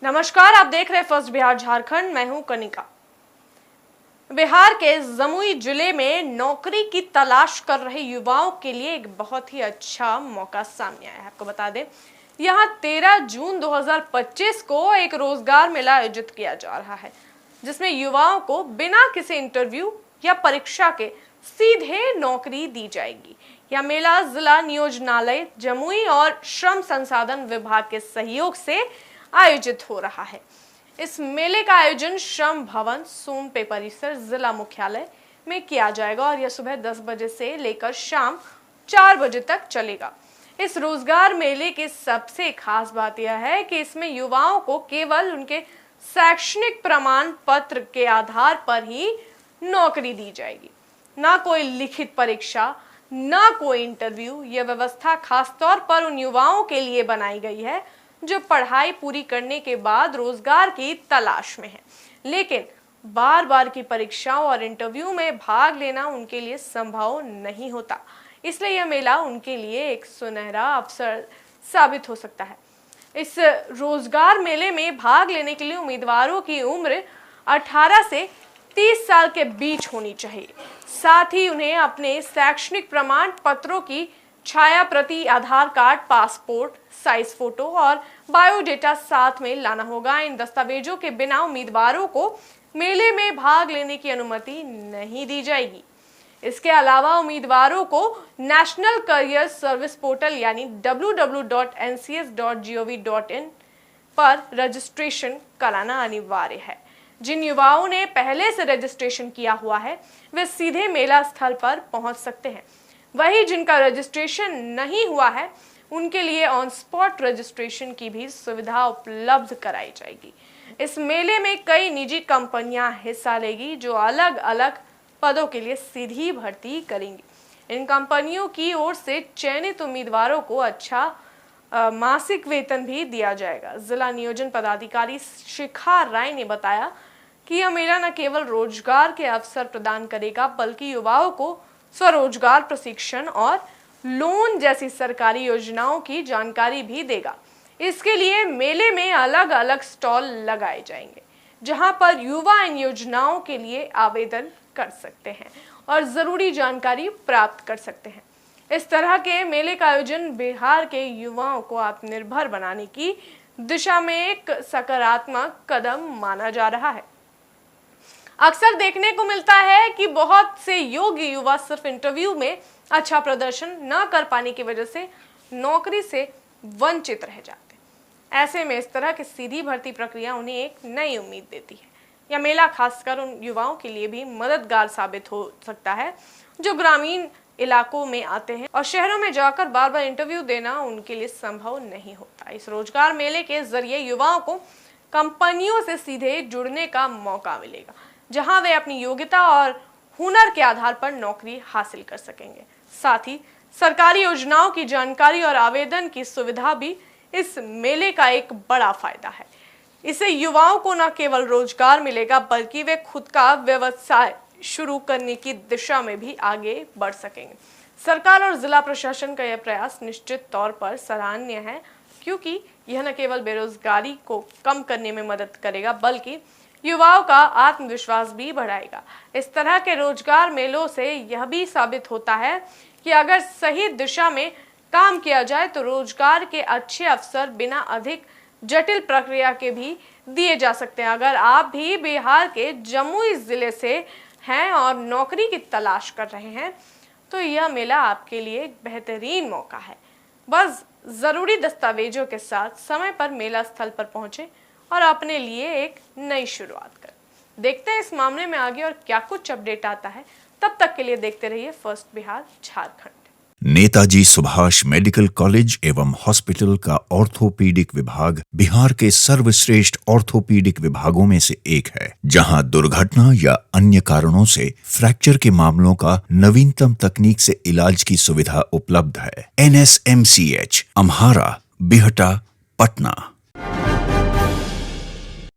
नमस्कार, आप देख रहे हैं फर्स्ट बिहार झारखंड। मैं हूं कनिका। बिहार के जमुई जिले में नौकरी की तलाश कर रहे युवाओं के लिए एक बहुत ही अच्छा मौका सामने आया है। आपको बता दें, यहां 13 जून 2025 को एक रोजगार मेला आयोजित किया जा रहा है, जिसमें युवाओं को बिना किसी इंटरव्यू या परीक्षा के सीधे नौकरी दी जाएगी। यह मेला जिला नियोजनालय जमुई और श्रम संसाधन विभाग के सहयोग से आयोजित हो रहा है। इस मेले का आयोजन श्रम भवन सोमपे परिसर जिला मुख्यालय में किया जाएगा और यह सुबह 10 बजे से लेकर शाम 4 बजे तक चलेगा। इस रोजगार मेले की सबसे खास बात यह है कि इसमें युवाओं को केवल उनके शैक्षणिक प्रमाण पत्र के आधार पर ही नौकरी दी जाएगी। ना कोई लिखित परीक्षा, ना कोई इंटरव्यू। यह व्यवस्था खासतौर पर उन युवाओं के लिए बनाई गई है जो पढ़ाई पूरी करने के बाद रोजगार की तलाश में है, लेकिन बार बार की परीक्षाओं और इंटरव्यू में भाग लेना उनके लिए संभव नहीं होता। इसलिए यह मेला उनके लिए एक सुनहरा अवसर साबित हो सकता है। इस रोजगार मेले में भाग लेने के लिए उम्मीदवारों की उम्र 18 से 30 साल के बीच होनी चाहिए। साथ ही उन्हें अपने शैक्षणिक प्रमाण पत्रों की छाया प्रति, आधार कार्ड, पासपोर्ट साइज फोटो और बायोडेटा साथ में लाना होगा। इन दस्तावेजों के बिना उम्मीदवारों को मेले में भाग लेने की अनुमति नहीं दी जाएगी। इसके अलावा उम्मीदवारों को नेशनल करियर सर्विस पोर्टल यानी www.ncs.gov.in पर रजिस्ट्रेशन कराना अनिवार्य है। जिन युवाओं ने पहले से रजिस्ट्रेशन किया हुआ है वे सीधे मेला स्थल पर पहुंच सकते हैं। वही जिनका रजिस्ट्रेशन नहीं हुआ है उनके लिए ऑन स्पॉट रजिस्ट्रेशन की भी सुविधा उपलब्ध कराई जाएगी। इस मेले में कई निजी कंपनियां हिस्सा लेगी जो अलग अलग पदों के लिए सीधी भर्ती करेंगी। इन कंपनियों की ओर से चयनित उम्मीदवारों को अच्छा मासिक वेतन भी दिया जाएगा। जिला नियोजन पदाधिकारी शिखा राय ने बताया कि यह मेला न केवल रोजगार के अवसर प्रदान करेगा बल्कि युवाओं को स्वरोजगार प्रशिक्षण और लोन जैसी सरकारी योजनाओं की जानकारी भी देगा। इसके लिए मेले में अलग अलग स्टॉल लगाए जाएंगे जहां पर युवा इन योजनाओं के लिए आवेदन कर सकते हैं और जरूरी जानकारी प्राप्त कर सकते हैं। इस तरह के मेले का आयोजन बिहार के युवाओं को आत्मनिर्भर बनाने की दिशा में एक सकारात्मक कदम माना जा रहा है। अक्सर देखने को मिलता है कि बहुत से योग्य युवा सिर्फ इंटरव्यू में अच्छा प्रदर्शन न कर पाने की वजह से नौकरी से वंचित रह जाते हैं। ऐसे में इस तरह की सीधी भर्ती प्रक्रिया उन्हें एक नई उम्मीद देती है। यह मेला खासकर उन युवाओं के लिए भी मददगार साबित हो सकता है जो ग्रामीण इलाकों में आते हैं और शहरों में जाकर बार बार इंटरव्यू देना उनके लिए संभव नहीं होता। इस रोजगार मेले के जरिए युवाओं को कंपनियों से सीधे जुड़ने का मौका मिलेगा, जहां वे अपनी योग्यता और हुनर के आधार पर नौकरी हासिल कर सकेंगे। साथ ही सरकारी योजनाओं की जानकारी और आवेदन की सुविधा भी इस मेले का एक बड़ा फायदा है। इससे युवाओं को न केवल रोजगार मिलेगा बल्कि वे खुद का व्यवसाय शुरू करने की दिशा में भी आगे बढ़ सकेंगे। सरकार और जिला प्रशासन का यह प्रयास निश्चित तौर पर सराहनीय है, क्योंकि यह न केवल बेरोजगारी को कम करने में मदद करेगा बल्कि युवाओं का आत्मविश्वास भी बढ़ाएगा। इस तरह के रोजगार मेलों से यह भी साबित होता है कि अगर सही दिशा में काम किया जाए तो रोजगार के अच्छे अवसर बिना अधिक जटिल प्रक्रिया के भी दिए जा सकते हैं। अगर आप भी बिहार के जमुई जिले से हैं और नौकरी की तलाश कर रहे हैं तो यह मेला आपके लिए एक बेहतरीन मौका है। बस जरूरी दस्तावेजों के साथ समय पर मेला स्थल पर पहुंचे और अपने लिए एक नई शुरुआत करें। देखते हैं इस मामले में आगे और क्या कुछ अपडेट आता है। तब तक के लिए देखते रहिए first Bihar Jharkhand. Netaji Subhash medical college एवं हॉस्पिटल का ऑर्थोपीडिक विभाग बिहार के सर्वश्रेष्ठ ऑर्थोपीडिक विभागों में से एक है, जहां दुर्घटना या अन्य कारणों से फ्रैक्चर के मामलों का नवीनतम तकनीक से इलाज की सुविधा उपलब्ध है। NSMCH, अम्हारा, बिहटा, पटना।